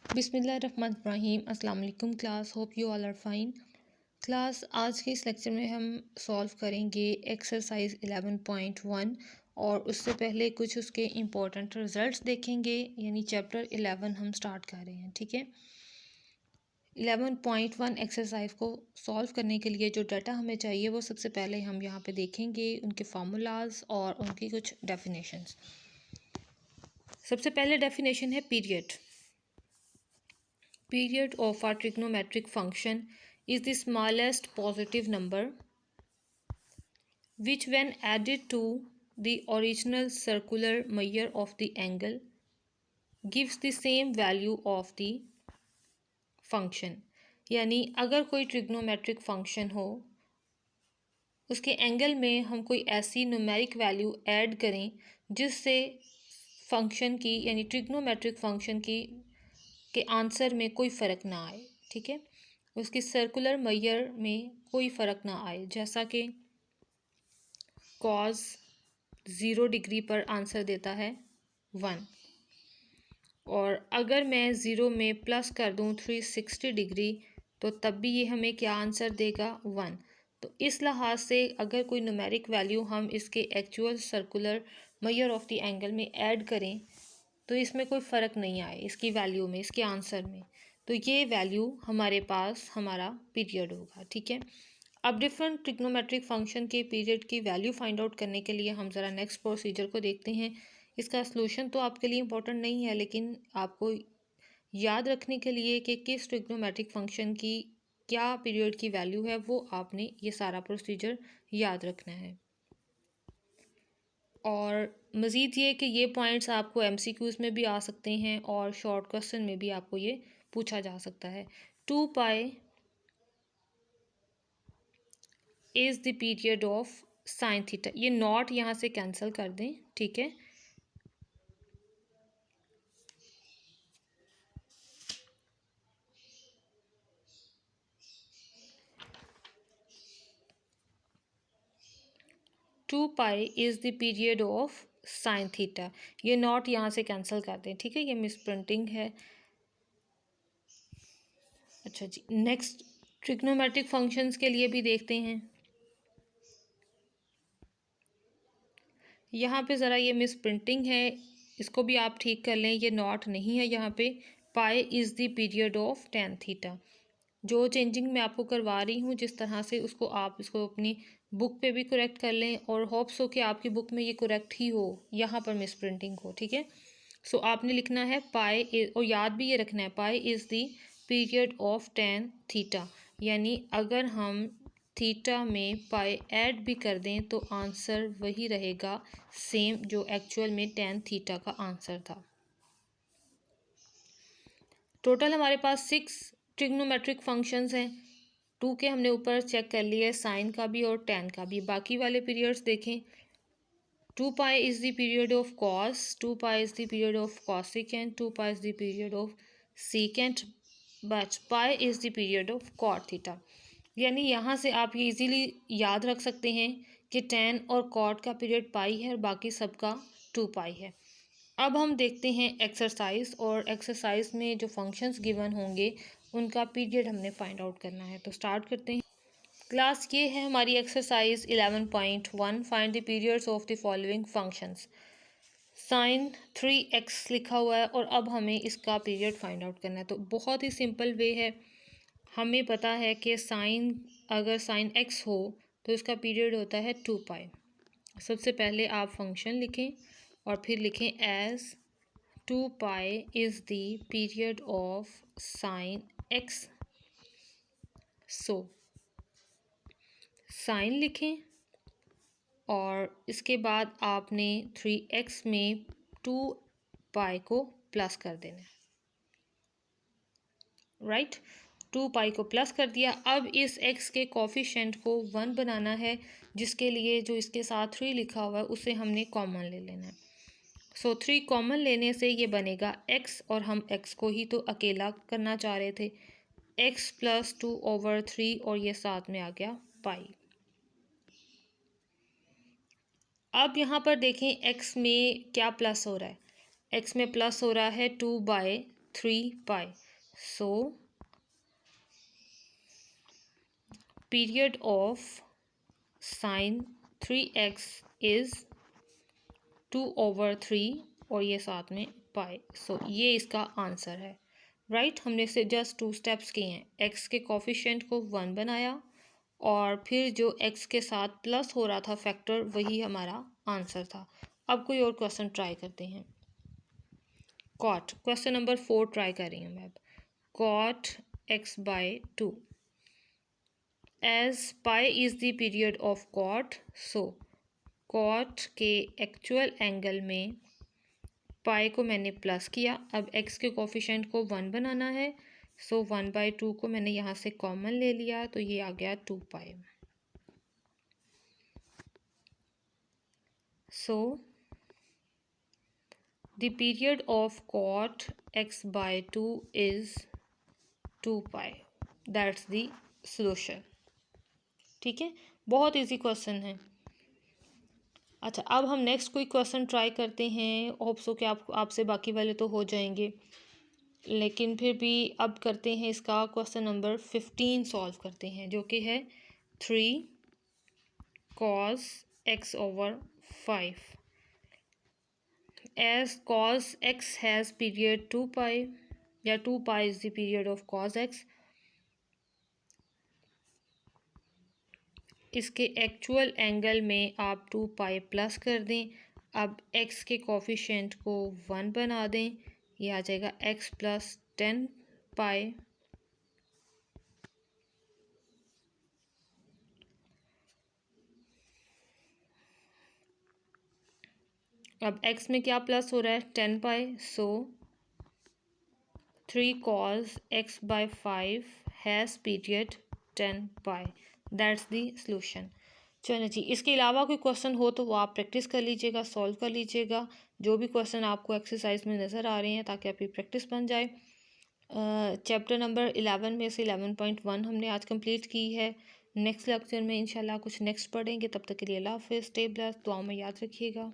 बिस्मिल्लाहिर्रहमानिर्रहीम। अस्सलाम वालेकुम class, hope you all are fine. Class, आज के इस लेक्चर में हम सॉल्व करेंगे एक्सरसाइज 11.1 और उससे पहले कुछ उसके इम्पोर्टेंट रिजल्ट्स देखेंगे। यानी चैप्टर 11 हम स्टार्ट कर रहे हैं, ठीक है। 11.1 एक्सरसाइज को सॉल्व करने के लिए जो डाटा हमें चाहिए वो सबसे पहले हम यहाँ पे देखेंगे, उनके फार्मूलाज और उनकी कुछ डेफिनेशंस। सबसे पहले डेफिनेशन है period. Period of a trigonometric function is the smallest positive number which, when added to the original circular measure of the angle, gives the same value of the function। यानी अगर कोई trigonometric function हो, उसके angle में हम कोई ऐसी numeric value add करें जिससे फंक्शन की यानी ट्रिग्नोमेट्रिक फंक्शन की के आंसर में कोई फ़र्क ना आए, ठीक है। उसकी सर्कुलर मेजर में कोई फ़र्क ना आए, जैसा कि कॉस 0 डिग्री पर आंसर देता है 1, और अगर मैं 0 में प्लस कर दूं 360 डिग्री तो तब भी ये हमें क्या आंसर देगा 1। तो इस लिहाज से अगर कोई न्यूमेरिक वैल्यू हम इसके actual circular measure of the angle में ऐड करें तो इसमें कोई फ़र्क नहीं आए इसकी वैल्यू में, इसके आंसर में, तो ये वैल्यू हमारे पास हमारा पीरियड होगा, ठीक है। अब डिफरेंट ट्रिग्नोमेट्रिक फंक्शन के पीरियड की वैल्यू फाइंड आउट करने के लिए हम ज़रा नेक्स्ट प्रोसीजर को देखते हैं। इसका सलूशन तो आपके लिए इम्पोर्टेंट नहीं है, लेकिन आपको याद रखने के लिए कि किस ट्रिग्नोमेट्रिक फंक्शन की क्या पीरियड की वैल्यू है, वो आपने ये सारा प्रोसीजर याद रखना है। और मज़ीद ये कि ये पॉइंट्स आपको एमसीक्यूज़ में भी आ सकते हैं और शॉर्ट क्वेश्चन में भी आपको ये पूछा जा सकता है। 2 pi is the period of sine theta. ये नॉट यहाँ से कैंसिल कर दें, ठीक है। Two pi is the period of sine theta, ये नॉट यहाँ से कैंसिल कर दें, ठीक है। ये मिस प्रिंटिंग है। अच्छा जी, नेक्स्ट ट्रिग्नोमेट्रिक फंक्शंस के लिए भी देखते हैं। यहाँ पे ज़रा ये मिस प्रिंटिंग है, इसको भी आप ठीक कर लें। ये नॉट नहीं है यहाँ पे। Pi is the period of tan theta. जो चेंजिंग मैं आपको करवा रही हूँ जिस तरह से, उसको आप इसको अपनी बुक पे भी करेक्ट कर लें और होप्स हो कि आपकी बुक में ये करेक्ट ही हो, यहाँ पर मिस प्रिंटिंग हो, ठीक है। सो आपने लिखना है पाई, और याद भी ये रखना है pi is the period of tan theta. यानी अगर हम थीटा में पाई ऐड भी कर दें तो आंसर वही रहेगा सेम जो एक्चुअल में टेन थीटा का आंसर था। टोटल हमारे पास 6 ट्रिग्नोमेट्रिक फंक्शंस हैं। 2 के हमने ऊपर चेक कर लिए, साइन का भी और टेन का भी। बाकी वाले पीरियड्स देखें। 2 pi is the period of cos, 2 pi is the period of cosecant, 2 pi is the period of secant, but pi is the period of cot theta. यानी यहाँ से आप ये इजीली याद रख सकते हैं कि टेन और कॉट का पीरियड पाई है और बाकी सबका 2 पाई है। अब हम देखते हैं एक्सरसाइज, और एक्सरसाइज में जो फंक्शंस गिवन होंगे उनका पीरियड हमने फाइंड आउट करना है। तो स्टार्ट करते हैं। क्लास, ये है हमारी exercise 11.1। Find the periods of the following functions. Sine 3x लिखा हुआ है और अब हमें इसका पीरियड फाइंड आउट करना है। तो बहुत ही सिंपल वे है। हमें पता है कि साइन, अगर साइन x हो तो इसका पीरियड होता है 2 पाई। सबसे पहले आप फंक्शन लिखें और फिर लिखें as 2 pi is the period of sine x। So sine लिखें और इसके बाद आपने 3x में 2 पाई को प्लस कर देना है, राइट। 2 पाई को प्लस कर दिया। अब इस x के कोफिशिएंट को 1 बनाना है, जिसके लिए जो इसके साथ 3 लिखा हुआ है उसे हमने कॉमन ले लेना है। सो 3 कॉमन लेने से ये बनेगा x, और हम x को ही तो अकेला करना चाह रहे थे। x प्लस 2/3 और ये साथ में आ गया पाई। अब यहाँ पर देखें x में क्या प्लस हो रहा है। x में प्लस हो रहा है 2/3। 3 pi. So period of sin 3x is 2/3 और ये साथ में पाई. सो ये इसका आंसर है. राइट हमने से जस्ट 2 स्टेप्स किए हैं. एक्स के कोफिशिएंट को 1 बनाया और फिर जो एक्स के साथ प्लस हो रहा था फैक्टर वही हमारा आंसर था. अब कोई और क्वेश्चन ट्राई करते हैं. कॉट क्वेश्चन नंबर 4 ट्राई कर रही हूँ मैं अब. Cot x/2 as pi is the period of cot. So cot के एक्चुअल एंगल में पाई को मैंने प्लस किया. अब एक्स के कोफिशिएंट को 1 बनाना है. सो 1/2 को मैंने यहाँ से कॉमन ले लिया तो ये आ गया 2 pi. So the period of cot x/2 is 2 pi. That's the solution. ठीक है बहुत इजी क्वेश्चन है. अच्छा अब हम नेक्स्ट कोई क्वेश्चन ट्राई करते हैं. होप सो कि आपसे बाकी वाले तो हो जाएंगे लेकिन फिर भी अब करते हैं इसका क्वेश्चन नंबर 15 सॉल्व करते हैं जो कि है 3 cos x/5 as cos x has period 2 pi या 2 pi is the period of cos x. इसके एक्चुअल एंगल में आप 2 पाई प्लस कर दें. अब x के कोफिशिएंट को 1 बना दें. ये आ जाएगा x + 10 पाई. अब x में क्या प्लस हो रहा है 10 पाई. सो 3 cos x/5 has period 10 pi. That's the solution. चलो जी इसके अलावा कोई क्वेश्चन हो तो वो आप प्रैक्टिस कर लीजिएगा सॉल्व कर लीजिएगा जो भी क्वेश्चन आपको एक्सरसाइज में नज़र आ रहे हैं ताकि आपकी प्रैक्टिस बन जाए. चैप्टर नंबर 11 में से 11.1 हमने आज कंप्लीट की है. नेक्स्ट लेक्चर में इंशाल्लाह कुछ नेक्स्ट पढ़ेंगे. तब तक के लिए अल्लाह हाफ़िज़. Stay blessed. दुआ में याद रखिएगा.